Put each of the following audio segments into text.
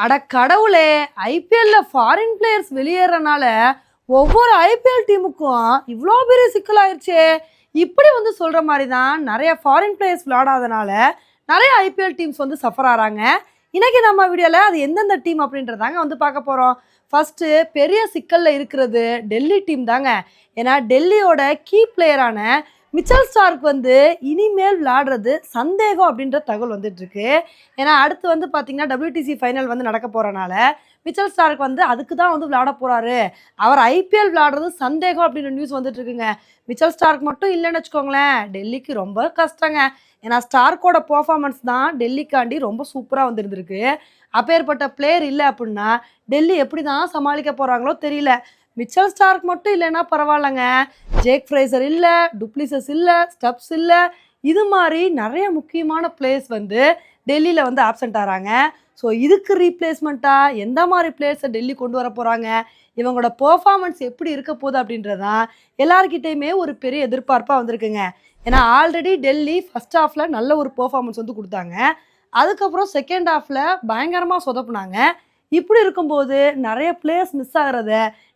அட கடவுளே! ஐபிஎல்ல ஃபாரின் பிளேயர்ஸ் வெளியேறனால, ஒவ்வொரு ஐபிஎல் டீமுக்கும் இவ்ளோ பெரிய சிக்கலாயிருச்சே! இப்படி சொல்ற மாரி தான் நெறைய ஃபாரின் பிளேயர்ஸ் விளையாடாதனால, நெறைய ஐபிஎல் டீம்ஸ் சஃபர் ஆறாங்க. இன்னைக்கு நம்ம வீடியோல அது எந்தெந்த டீம் அப்படின்றதாங்க பார்க்க போறோம். ஃபர்ஸ்ட்டு பெரிய சிக்கல்ல இருக்கிறது டெல்லி டீம் தாங்க. ஏன்னா டெல்லியோட கீ பிளேயரான மிச்சல் ஸ்டார்க் இனிமேல் விளையாடுறது சந்தேகம் அப்படின்ற தகவல் வந்துட்டுருக்கு. ஏன்னா அடுத்து பார்த்தீங்கன்னா WTC ஃபைனல் நடக்க போகிறனால மிச்சல் ஸ்டார்க் அதுக்கு தான் விளையாட போகிறாரு. அவர் ஐபிஎல் விளையாடுறது சந்தேகம் அப்படின்ற நியூஸ் வந்துட்டுருக்குங்க. மிச்சல் ஸ்டார்க் மட்டும் இல்லைன்னு வச்சுக்கோங்களேன், டெல்லிக்கு ரொம்ப கஷ்டங்க. ஏன்னா ஸ்டார்க்கோட பர்ஃபார்மன்ஸ் தான் டெல்லிக்காண்டி ரொம்ப சூப்பராக இருந்திருக்கு. அப்பேற்பட்ட பிளேயர் இல்லை அப்படின்னா டெல்லி எப்படி தான் சமாளிக்க போகிறாங்களோ தெரியல. மிச்சல் ஸ்டார்க் மட்டும் இல்லைன்னா பரவாயில்லைங்க, ஜேக் ஃப்ரேசர் இல்லை, டுப்ளிசஸ் இல்லை, ஸ்டப்ஸ் இல்லை, இது மாதிரி நிறைய முக்கியமான பிளேயர்ஸ் டெல்லியில் ஆப்சண்ட் ஆகிறாங்க. ஸோ இதுக்கு ரீப்ளேஸ்மெண்ட்டாக எந்த மாதிரி பிளேயர்ஸை டெல்லி கொண்டு வர போகிறாங்க, இவங்களோட பெர்ஃபார்மன்ஸ் எப்படி இருக்க போகுது அப்படின்றதான் எல்லாருக்கிட்டையுமே ஒரு பெரிய எதிர்பார்ப்பாக வந்திருக்குங்க. ஏன்னா ஆல்ரெடி டெல்லி ஃபர்ஸ்ட் ஹாஃபில் நல்ல ஒரு பெர்ஃபார்மன்ஸ் கொடுத்தாங்க. அதுக்கப்புறம் செகண்ட் ஹாஃபில் பயங்கரமாக சொதப்புனாங்க. இப்படி இருக்கும்போது நிறைய பிளேயர்ஸ் மிஸ் ஆகிறத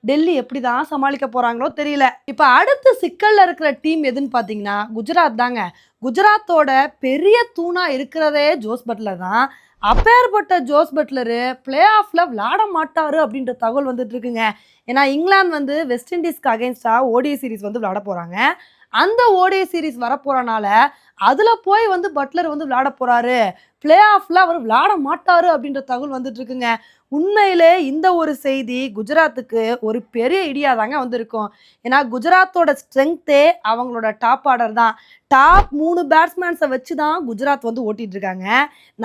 டெல்லி எப்படி தான் சமாளிக்க போகிறாங்களோ தெரியல. இப்போ அடுத்த சிக்கலில் இருக்கிற டீம் எதுன்னு பார்த்தீங்கன்னா குஜராத் தாங்க. குஜராத்தோட பெரிய தூணாக இருக்கிறதே ஜோஸ் பட்லர் தான். அப்பேற்பட்ட ஜோஸ் பட்லரு பிளே ஆஃபில் விளையாட மாட்டார் அப்படின்ற தகவல் இருக்குங்க. ஏன்னா இங்கிலாந்து வெஸ்ட் இண்டீஸ்க்கு அகேன்ஸ்டாக ஓடிஐ சீரிஸ் விளையாட போகிறாங்க. அந்த ஓடிஐ சீரிஸ் வரப்போகிறனால அதில் போய் பட்லர் விளையாட போகிறாரு, பிளே ஆஃபில் அவர் விளையாட மாட்டார் அப்படின்ற தகவல் இருக்குங்க. உண்மையிலே இந்த ஒரு செய்தி குஜராத்துக்கு ஒரு பெரிய இடியா தாங்க வந்திருக்கும். ஏன்னா குஜராத்தோட ஸ்ட்ரென்த்தே அவங்களோட டாப் ஆர்டர் தான். டாப் 3 பேட்ஸ்மேன்ஸை வச்சு தான் குஜராத் ஓட்டிட்டு இருக்காங்க.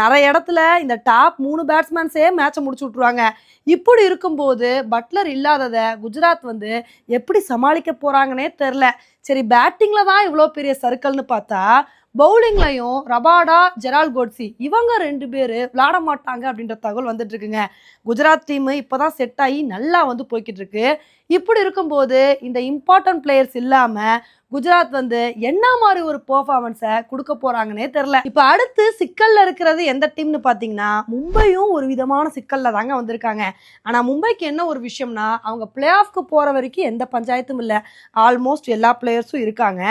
நிறைய இடத்துல இந்த டாப் 3 பேட்ஸ்மேன்ஸே மேட்சை முடிச்சு விட்ருவாங்க. இப்படி இருக்கும்போது பட்லர் இல்லாததை குஜராத் எப்படி சமாளிக்க போகிறாங்கன்னே தெரில. சரி, பேட்டிங்கில் தான் இவ்வளோ பெரிய சர்க்கிள்னு பார்த்தா பவுலிங்லையும் ரபாடா, ஜெரால் கோட்ஸி இவங்க 2 பேர் விளையாட மாட்டாங்க அப்படின்ற தகவல் இருக்குங்க. குஜராத் டீம் இப்போ தான் செட் ஆகி நல்லா போய்கிட்டு இருக்கு. இப்படி இருக்கும்போது இந்த இம்பார்ட்டன்ட் பிளேயர்ஸ் இல்லாமல் குஜராத் என்ன மாதிரி ஒரு பெர்ஃபார்மன்ஸை கொடுக்க போகிறாங்கன்னே தெரில. இப்போ அடுத்து சிக்கலில் இருக்கிறது எந்த டீம்னு பார்த்தீங்கன்னா மும்பையும் ஒரு விதமான சிக்கலில் தாங்க வந்திருக்காங்க. ஆனால் மும்பைக்கு என்ன ஒரு விஷயம்னா, அவங்க பிளே ஆஃப்க்கு போகிற வரைக்கும் எந்த பஞ்சாயத்தும் இல்லை. ஆல்மோஸ்ட் எல்லா பிளேயர்ஸும் இருக்காங்க.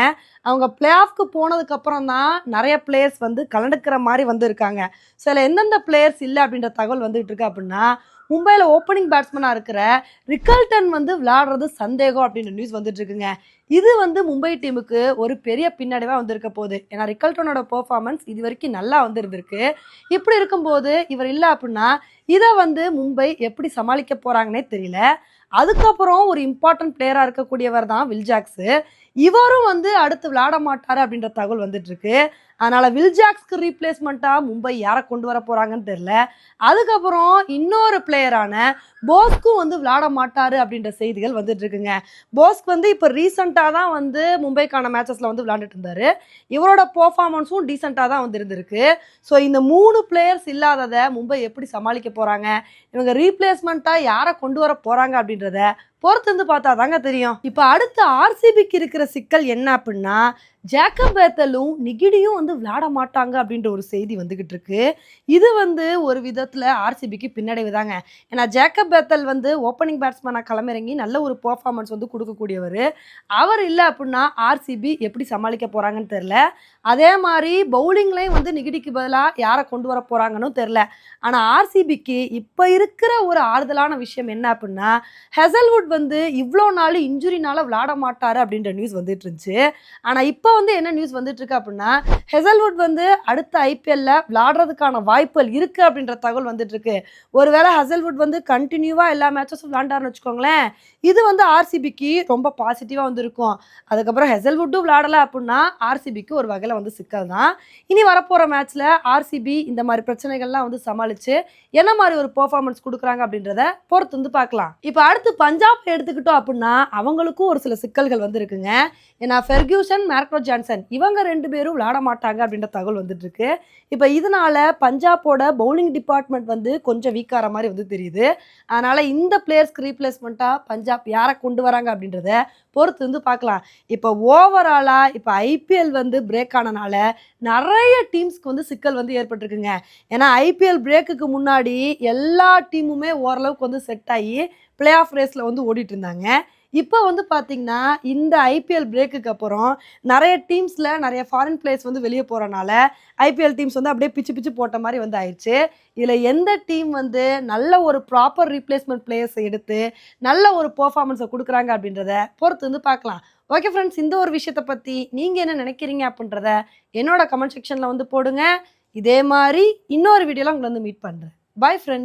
அவங்க பிளே ஆஃப்க்கு போனதுக்கப்புறம் தான் நிறைய பிளேயர்ஸ் கலந்துக்கிற மாதிரி இருக்காங்க. சில எந்தெந்த பிளேயர்ஸ் இல்லை அப்படின்ற தகவல் வந்துட்டு இருக்கு அப்படின்னா, மும்பையில் ஓப்பனிங் பேட்ஸ்மேனாக இருக்கிற ரிக்கல்டன் விளையாடுறது சந்தேகம் அப்படின்ற நியூஸ் வந்துட்டு இருக்குங்க. இது மும்பை டீமுக்கு ஒரு பெரிய பின்னடைவாக வந்திருக்க போகுது. ஏன்னா ரிக்கல்டனோட பெர்ஃபார்மன்ஸ் இது வரைக்கும் நல்லா இருந்திருக்கு. இப்படி இருக்கும்போது இவர் இல்லை அப்படின்னா இதை மும்பை எப்படி சமாளிக்க போகிறாங்கன்னே தெரியல. அதுக்கப்புறம் ஒரு இம்பார்ட்டன்ட் பிளேயராக இருக்கக்கூடியவர் தான் வில் ஜாக்ஸு. இவரும் அடுத்து விளையாட மாட்டாரு அப்படின்ற தகவல் வந்துட்டு இருக்கு. அதனால வில் ஜாக்ஸ்க்கு ரீப்ளேஸ்மெண்ட்டாக மும்பை யாரை கொண்டு வர போறாங்கன்னு தெரியல. அதுக்கப்புறம் இன்னொரு பிளேயரான போஸ்க்கும் விளையாட மாட்டாரு அப்படின்ற செய்திகள் வந்துட்டு இருக்குங்க. போஸ்க் இப்போ ரீசெண்டாக தான் மும்பைக்கான மேட்சஸ்ல விளையாண்டுட்டு இருந்தாரு. இவரோட பெர்ஃபார்மன்ஸும் டீசெண்டாக தான் இருந்திருக்கு. ஸோ இந்த 3 பிளேயர்ஸ் இல்லாததை மும்பை எப்படி சமாளிக்க போறாங்க, இவங்க ரீப்ளேஸ்மெண்ட்டாக யாரை கொண்டு வர போறாங்க அப்படின்றத பொறுத்து பார்த்தா தாங்க தெரியும். இப்போ அடுத்து ஆர்சிபிக்கு இருக்கிற சிக்கல் என்ன அப்படின்னா, ஜேக்கப் பேத்தலும் நிகிடியும் விளையாட மாட்டாங்க அப்படின்ற ஒரு செய்தி வந்துகிட்டு இருக்கு. இது ஒரு விதத்தில் ஆர்சிபிக்கு பின்னடைவு தாங்க. ஏன்னா ஜேக்கப் பேத்தல் ஓப்பனிங் பேட்ஸ்மேனாக களமிறங்கி நல்ல ஒரு பெர்ஃபார்மன்ஸ் கொடுக்கக்கூடியவர். அவர் இல்லை அப்படின்னா ஆர்சிபி எப்படி சமாளிக்க போகிறாங்கன்னு தெரில. அதே மாதிரி பவுலிங்லேயும் நிகிடிக்கு பதிலாக யாரை கொண்டு வர போகிறாங்கன்னு தெரில. ஆனால் ஆர்சிபிக்கு இப்போ இருக்கிற ஒரு ஆறுதலான விஷயம் என்ன அப்படின்னா, ஹெசல்வுட் இவ்வளோ நாள் இன்ஜுரினால விளையாட மாட்டாரு அப்படின்ற நியூஸ் வந்துட்டு இருந்துச்சு. ஆனால் இப்போ என்ன நியூஸ் வந்துட்டு இருக்கு அப்படின்னா, ஹெசல்வுட் அடுத்த ஐபிஎல்ல விளையாடுறதுக்கான வாய்ப்புகள் இருக்கு அப்படின்ற தகவல் வந்துட்டு இருக்கு. ஒருவேளை ஹெசல்வுட் கண்டினியூவா எல்லா மேட்சஸும் விளையாண்டாருன்னு வச்சுக்கோங்களேன், இது ஆர்சிபிக்கு ரொம்ப பாசிட்டிவா இருக்கும். அதுக்கப்புறம் ஹெசல்வுட்டும் விளையாடல அப்படின்னா ஆர்சிபிக்கு ஒரு வகையில் சிக்கல் தான். இனி வரப்போற மேட்ச்ல ஆர்சிபி இந்த மாதிரி பிரச்சனைகள்லாம் சமாளிச்சு என்ன மாதிரி ஒரு பெர்ஃபார்மன்ஸ் கொடுக்குறாங்க அப்படின்றத பொறுத்து பார்க்கலாம். இப்போ அடுத்து பஞ்சாப் பஞ்சாப் எடுத்துக்கிட்டோம் அப்படின்னா அவங்களுக்கும் ஒரு சில சிக்கல்கள் வந்து இருக்குங்க. ஏன்னா ஃபெர்கியூசன், மார்க்கோ ஜான்சன் இவங்க 2 பேரும் விளையாட மாட்டாங்க அப்படின்ற தகவல் வந்துட்டு இருக்கு. இப்போ இதனால பஞ்சாபோட பவுலிங் டிபார்ட்மெண்ட் வந்து கொஞ்சம் வீக்காகிற மாதிரி வந்து தெரியுது. அதனால இந்த பிளேயர்ஸ்க்கு ரீப்ளேஸ்மெண்ட்டாக பஞ்சாப் யாரை கொண்டு வராங்க அப்படின்றத பொறுத்து வந்து பார்க்கலாம். இப்போ ஓவராலாக இப்போ ஐபிஎல் வந்து பிரேக் ஆனனால நிறைய டீம்ஸ்க்கு வந்து சிக்கல் வந்து ஏற்பட்டிருக்குங்க. ஏன்னா ஐபிஎல் பிரேக்குக்கு முன்னாடி எல்லா டீமுமே ஓரளவுக்கு வந்து செட் ஆகி பிளே ஆஃப் ரேஸில் வந்து ஓடிட்டு இருந்தாங்க. இப்போ வந்து பார்த்தீங்கன்னா இந்த ஐபிஎல் பிரேக்குக்கு அப்புறம் நிறைய டீம்ஸில் நிறைய ஃபாரின் பிளேயர்ஸ் வந்து வெளியே போகிறனால ஐபிஎல் டீம்ஸ் வந்து அப்படியே பிச்சு பிச்சு போட்ட மாதிரி வந்து ஆயிடுச்சு. இதில் எந்த டீம் வந்து நல்ல ஒரு ப்ராப்பர் ரீப்ளேஸ்மெண்ட் பிளேயர்ஸை எடுத்து நல்ல ஒரு பெர்ஃபார்மன்ஸை கொடுக்குறாங்க அப்படின்றத பொறுத்து வந்து பார்க்கலாம். ஓகே ஃப்ரெண்ட்ஸ், இந்த ஒரு விஷயத்தை பற்றி நீங்கள் என்ன நினைக்கிறீங்க அப்படின்றத என்னோட கமெண்ட் செக்ஷனில் வந்து போடுங்க. இதே மாதிரி இன்னொரு வீடியோவில் உங்களை வந்து மீட் பண்ணுறேன். Bye friends.